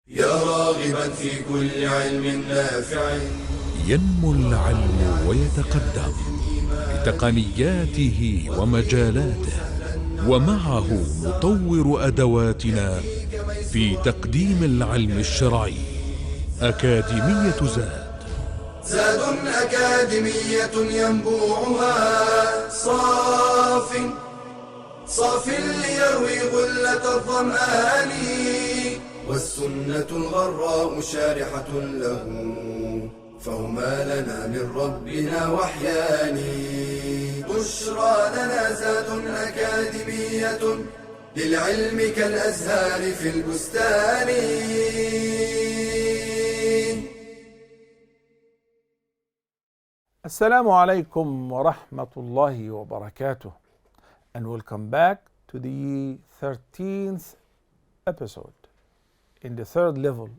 يا راغبا في كل علم نافع. ينمو العلم ويتقدم بتقنياته ومجالاته، ومعه نطور أدواتنا في تقديم العلم الشرعي. أكاديمية زاد أكاديمية ينبوعها صاف ليروي غلة الظمآن، والسنة الغراء شارحة له، فهما لنا من ربنا وحيان. بشرى لنا زاد أكاديمية للعلم كالأزهار في البستان. Assalamu alaikum wa rahmatullahi wa barakatuh, and welcome back to the 13th episode in the third level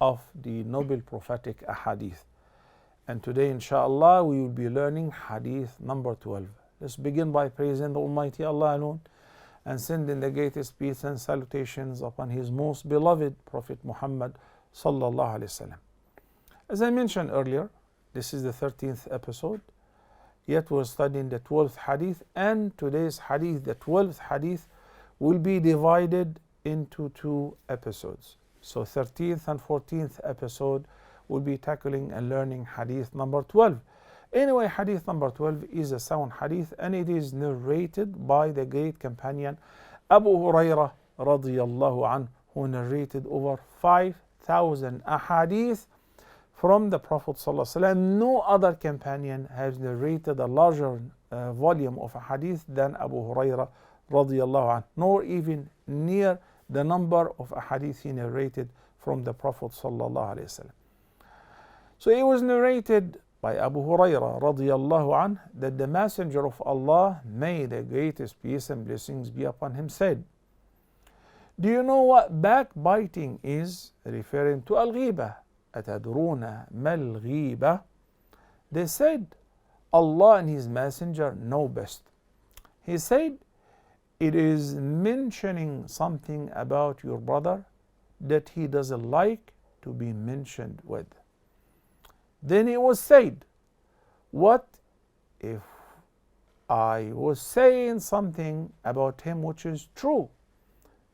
of the Noble Prophetic Hadith. And today, inshallah, we will be learning Hadith number 12. Let's begin by praising the Almighty Allah alone and sending the greatest peace and salutations upon His most beloved Prophet Muhammad sallallahu alaihi wasallam. As I mentioned earlier, this is the 13th episode, yet we're studying the 12th hadith, and today's hadith, the 12th hadith, will be divided into two episodes. So 13th and 14th episode will be tackling and learning hadith number 12. Anyway, hadith number 12 is a sound hadith, and it is narrated by the great companion Abu Hurairah radiyallahu anhu, who narrated over 5,000 ahadith from the Prophet ﷺ. No other companion has narrated a larger volume of a hadith than Abu Hurairah radiyallahu anh, nor even near the number of a hadith he narrated from the Prophet ﷺ. So it was narrated by Abu Hurairah radiyallahu anh that the Messenger of Allah, may the greatest peace and blessings be upon him, said, "Do you know what backbiting is?" Referring to al-ghibah. أَتَدْرُونَ مَا الْغِيبَةِ? They said, Allah and His Messenger know best. He said, it is mentioning something about your brother that he doesn't like to be mentioned with. Then it was said, what if I was saying something about him which is true?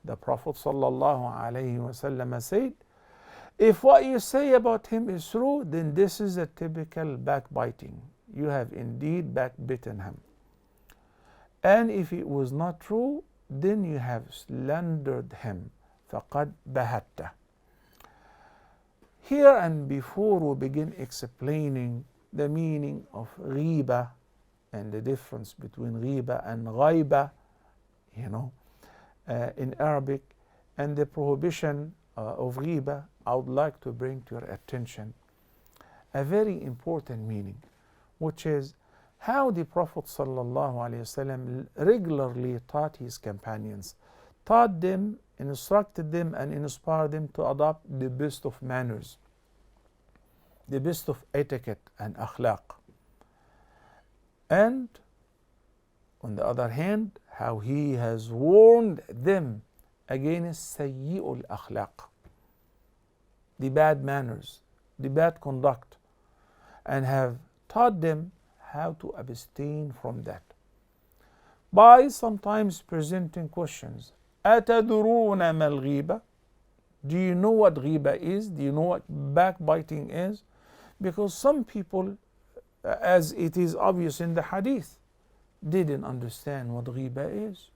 The Prophet ﷺ said, if what you say about him is true, then this is a typical backbiting. You have indeed backbitten him. And if it was not true, then you have slandered him. فَقَدْ بَهَتَّ. Here, and before we begin explaining the meaning of ghiba and the difference between ghiba and ghaiba, in Arabic, and the prohibition of ghiba, I would like to bring to your attention a very important meaning, which is how the Prophet ﷺ regularly taught his companions, taught them, instructed them, and inspired them to adopt the best of manners, the best of etiquette and akhlaq. And on the other hand, how he has warned them against sayyi'ul akhlaq, the bad manners, the bad conduct, and have taught them how to abstain from that by sometimes presenting questions. أَتَدْرُونَ مَا الْغِيبَةِ? Do you know what ghiba is? Do you know what backbiting is? Because some people, as it is obvious in the hadith, didn't understand what ghiba is.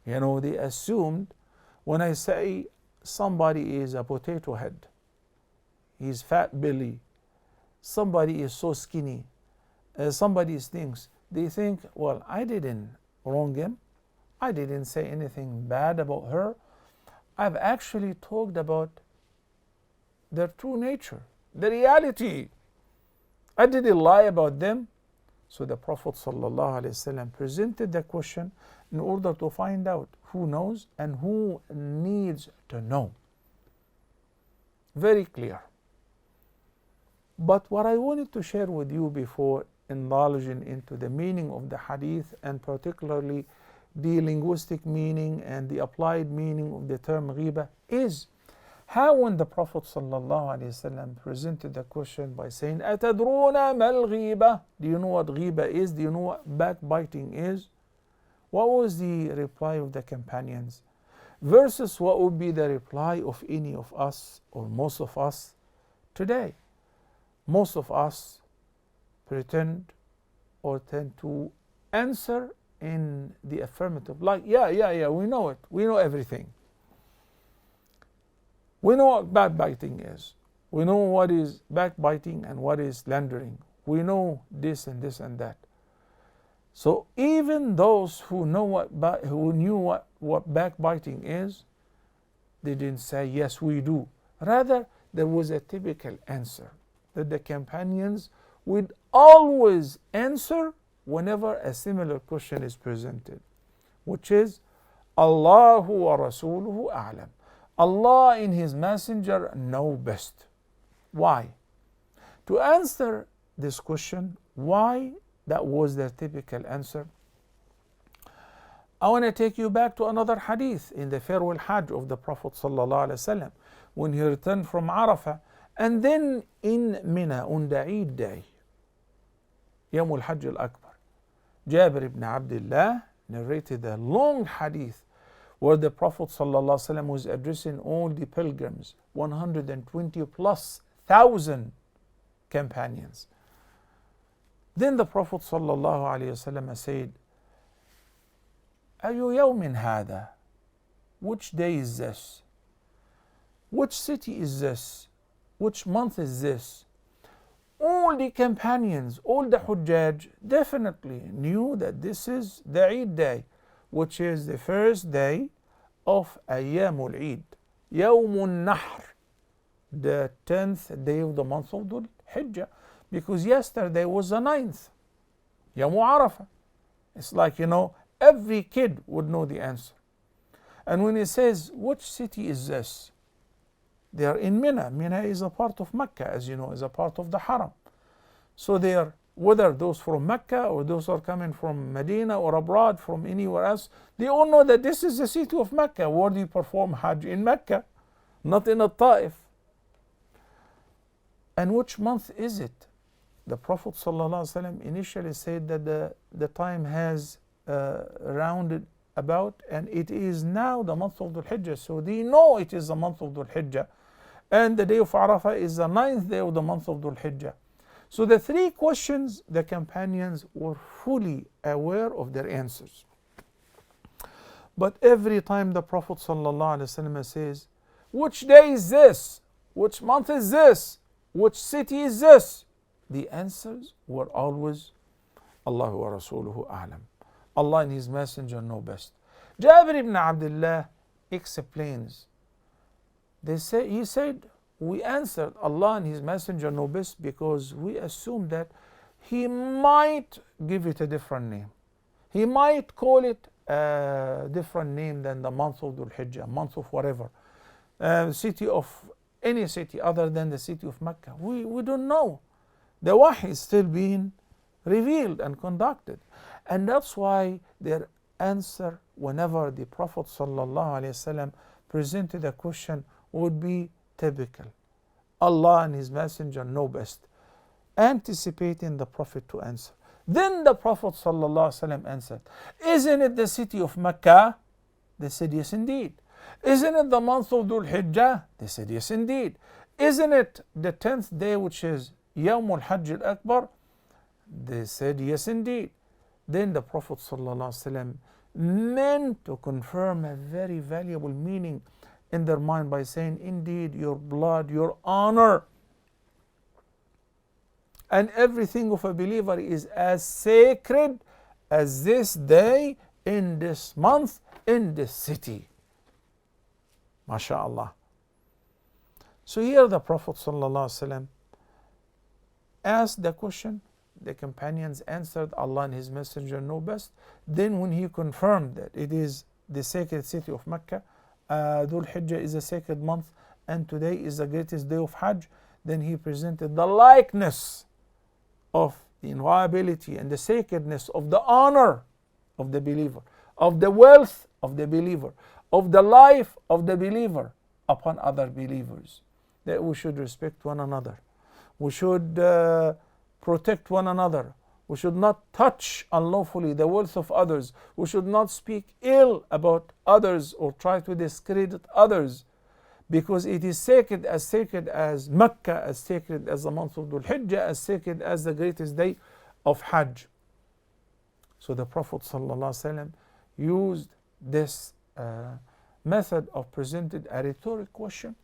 They assumed when I say somebody is a potato head, he's fat belly, somebody is so skinny, somebody stinks, they think, well, I didn't wrong him, I didn't say anything bad about her, I've actually talked about their true nature, the reality. I didn't lie about them. So the Prophet ﷺ presented the question in order to find out who knows and who needs to know. Very clear. But what I wanted to share with you before indulging into the meaning of the hadith, and particularly the linguistic meaning and the applied meaning of the term ghiba, is How when the Prophet ﷺ presented the question by saying, أَتَدْرُونَ مَا الْغِيبَةِ? Do you know what ghiba is? Do you know what backbiting is? What was the reply of the companions? Versus what would be the reply of any of us or most of us today? Most of us pretend or tend to answer in the affirmative, like, yeah, we know it. We know everything. We know what backbiting is. We know what is backbiting and what is slandering. We know this and this and that. So even those who knew what backbiting is, they didn't say, yes, we do. Rather, there was a typical answer that the companions would always answer whenever a similar question is presented, which is, Allahu wa Rasuluhu a'lam. Allah and His Messenger know best. Why? To answer this question, why that was their typical answer, I want to take you back to another hadith in the farewell Hajj of the Prophet ﷺ, when he returned from Arafah, and then in Mina on the Eid day, Yawm al-Hajj al-Akbar. Jabir ibn Abdullah narrated a long hadith where the Prophet ﷺ was addressing all the pilgrims, 120 plus thousand companions. Then the Prophet ﷺ said, أَيُّ يَوْمٍ هَذَا? Which day is this? Which city is this? Which month is this? All the companions, all the Hujjaj definitely knew that this is the Eid day, which is the first day of Ayyamul Eid, Yawmun Nahr, the 10th day of the month of Dhul Hijjah, because yesterday was the 9th, Yawm Arafah. It's like, every kid would know the answer. And when he says, which city is this? They are in Mina. Mina is a part of Mecca, as you know, is a part of the Haram. So they are, whether those from Mecca or those are coming from Medina or abroad from anywhere else, they all know that this is the city of Mecca. Where do you perform Hajj? In Mecca, not in Taif. And which month is it? The Prophet ﷺ initially said that the time has rounded about, and it is now the month of Dhul Hijjah. So they know it is the month of Dhul Hijjah. And the day of Arafah is the 9th day of the month of Dhul Hijjah. So the three questions, the companions were fully aware of their answers. But every time the Prophet ﷺ says, which day is this? Which month is this? Which city is this? The answers were always, Allahu wa Rasuluhu a'lam. Allah and His Messenger know best. Jabir ibn Abdullah explains. He said, we answered Allah and His Messenger know best because we assumed that He might give it a different name. He might call it a different name than the month of Dhul Hijjah, month of whatever. City of any city other than the city of Mecca. We don't know. The wahy is still being revealed and conducted. And that's why their answer whenever the Prophet ﷺ presented a question would be typical. Allah and His Messenger know best. Anticipating the Prophet to answer. Then the Prophet ﷺ answered, isn't it the city of Mecca? They said, yes indeed. Isn't it the month of Dhul Hijjah? They said, yes indeed. Isn't it the 10th day, which is Yawm al-Hajj al-Akbar? They said, yes indeed. Then the Prophet ﷺ meant to confirm a very valuable meaning in their mind by saying, indeed, your blood, your honor, and everything of a believer is as sacred as this day, in this month, in this city. MashaAllah. So here the Prophet ﷺ asked the question. The companions answered, Allah and His Messenger know best. Then when he confirmed that it is the sacred city of Mecca, Dhul Hijjah is a sacred month, and today is the greatest day of Hajj, then he presented the likeness of the inviolability and the sacredness of the honor of the believer, of the wealth of the believer, of the life of the believer, upon other believers, that we should respect one another, we should protect one another, we should not touch unlawfully the wealth of others, we should not speak ill about others or try to discredit others, because it is sacred as Mecca, as sacred as the month of Dhul Hijjah, as sacred as the greatest day of Hajj. So the Prophet ﷺ used this method of presenting a rhetoric question,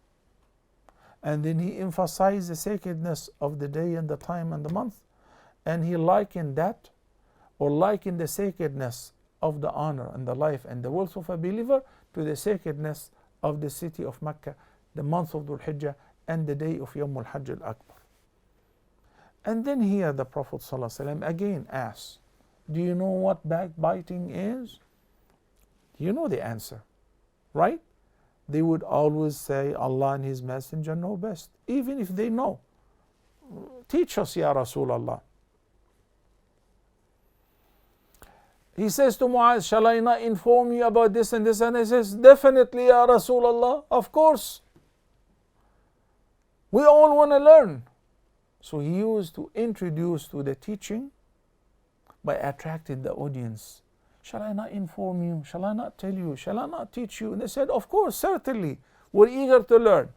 and then he emphasized the sacredness of the day and the time and the month, and he likened that, or likened the sacredness of the honor and the life and the wealth of a believer to the sacredness of the city of Mecca, the month of Dhul Hijjah, and the day of Yawm al-Hajj al-Akbar. And then here the Prophet ﷺ again asks, do you know what backbiting is? You know the answer, right? They would always say, Allah and His Messenger know best, even if they know. Teach us, Ya Rasulullah. He says to Muaz, shall I not inform you about this and this? And he says, definitely, Ya Rasulullah, of course. We all want to learn. So he used to introduce to the teaching by attracting the audience. Shall I not inform you? Shall I not tell you? Shall I not teach you? And they said, of course, certainly. We're eager to learn.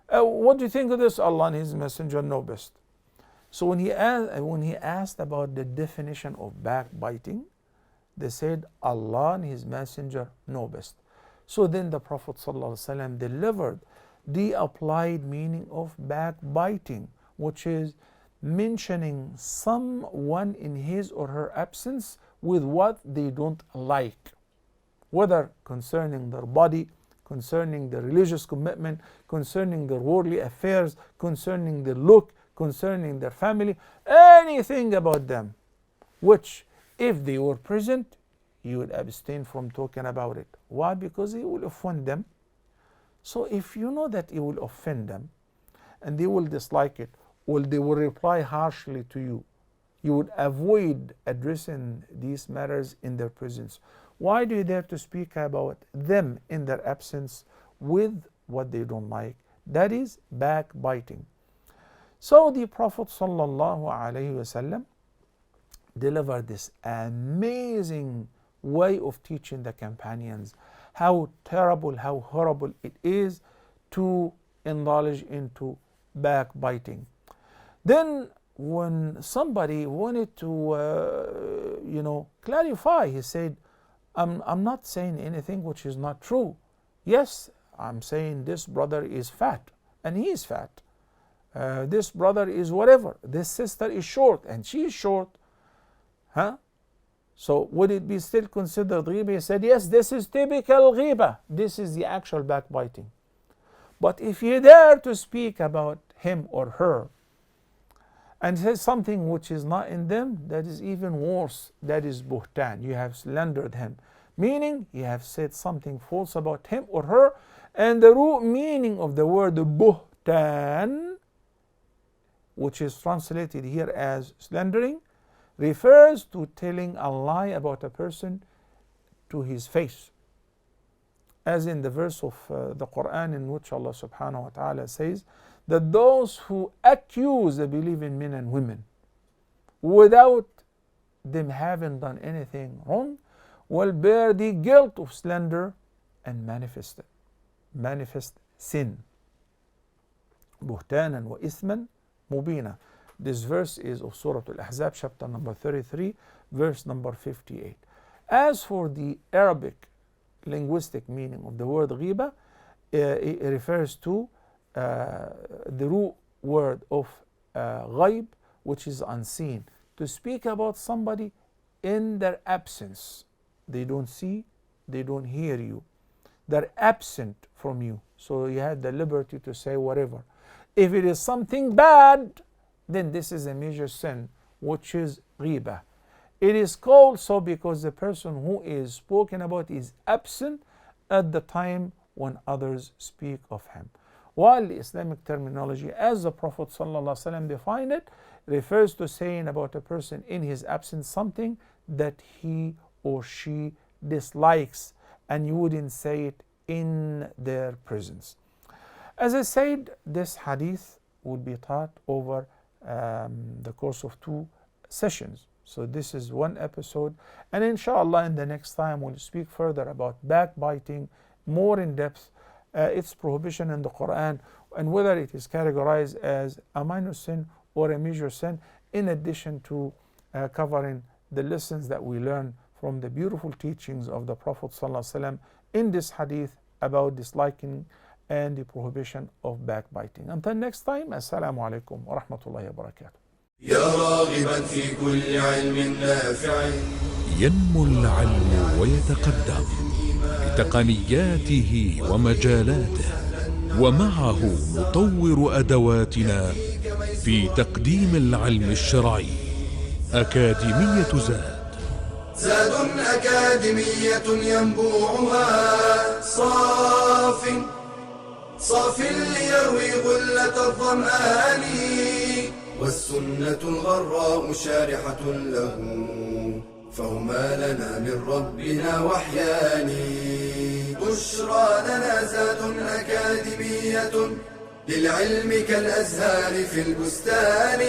What do you think of this? Allah and His Messenger know best. So when he asked about the definition of backbiting, they said, Allah and His Messenger know best. So then the Prophet ﷺ delivered the applied meaning of backbiting, which is mentioning someone in his or her absence with what they don't like, whether concerning their body, concerning their religious commitment, concerning their worldly affairs, concerning their look, concerning their family, anything about them, which if they were present, you would abstain from talking about it. Why? Because it will offend them. So if you know that it will offend them and they will dislike it, or they will reply harshly to you, you would avoid addressing these matters in their presence. Why do you dare to speak about them in their absence with what they don't like? That is backbiting. So the Prophet ﷺ delivered this amazing way of teaching the companions how terrible, how horrible it is to indulge into backbiting. Then when somebody wanted to clarify, he said, I'm not saying anything which is not true. Yes, I'm saying this brother is fat and he is fat. This brother is whatever. This sister is short and she is short. So would it be still considered ghibah? He said, yes, this is typical ghibah. This is the actual backbiting. But if you dare to speak about him or her and say something which is not in them, that is even worse. That is buhtan. You have slandered him. Meaning, you have said something false about him or her. And the root meaning of the word buhtan, which is translated here as slandering, refers to telling a lie about a person to his face. As in the verse of the Quran in which Allah subhanahu wa ta'ala says that those who accuse the believing men and women without them having done anything wrong will bear the guilt of slander and manifest sin. Buhtanan wa ithman mubina. This verse is of Surah Al-Ahzab, chapter number 33, verse number 58. As for the Arabic linguistic meaning of the word ghibah, it refers to the root word of ghaib, which is unseen. To speak about somebody in their absence. They don't see, they don't hear you. They're absent from you. So you have the liberty to say whatever. If it is something bad, then this is a major sin, which is ghibah. It is called so because the person who is spoken about is absent at the time when others speak of him. While the Islamic terminology, as the Prophet ﷺ defined it, refers to saying about a person in his absence something that he or she dislikes, and you wouldn't say it in their presence. As I said, this hadith will be taught over the course of 2 sessions. So this is 1 episode, and inshallah in the next time we'll speak further about backbiting, more in depth, its prohibition in the Quran, and whether it is categorized as a minor sin or a major sin, in addition to covering the lessons that we learn from the beautiful teachings of the Prophet ﷺ in this hadith about disliking and the prohibition of backbiting. Until next time, Assalamu alaikum wa rahmatullahi wa barakatuh. يا راغبا في كل علم نافع ينمو العلم ويتقدم بتقنياته ومجالاته، ومعه نطور أدواتنا في تقديم العلم الشرعي. أكاديمية زاد أكاديمية ينبوعها صاف ليروي غلة الظمآن، والسنة الغراء شارحة له، فهما لنا من ربنا وحيان. بشرى لنا زاد أكاديمية للعلم كالأزهار في البستان.